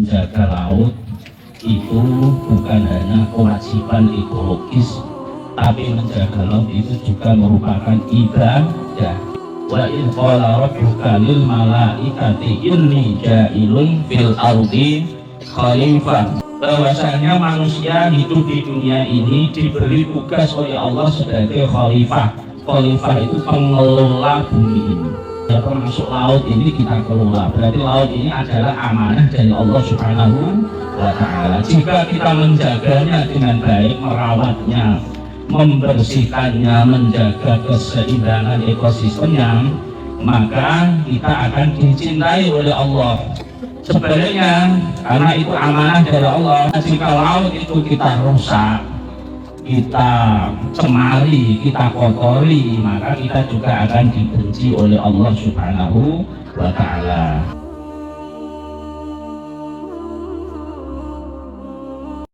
menjaga laut itu bukan hanya kewajiban ekologis, tapi menjaga laut itu juga merupakan ibadah. Wa idh qala rabbuka lil malaikati inni ja'ilun fil ardi khalifah. Bahwasanya manusia hidup di dunia ini diberi tugas oleh Allah sebagai khalifah. Khalifah itu pengelola bumi ini. Ya, termasuk laut ini kita kelola. Berarti laut ini adalah amanah dari Allah Subhanahu wa Ta'ala. Jika kita menjaganya dengan baik, merawatnya, membersihkannya, menjaga keseimbangan ekosistemnya, maka kita akan dicintai oleh Allah. Sebenarnya karena itu amanah dari Allah. Jika laut itu kita rusak, kita cemari, kita kotori, maka kita juga akan dibenci oleh Allah Subhanahu wa Ta'ala.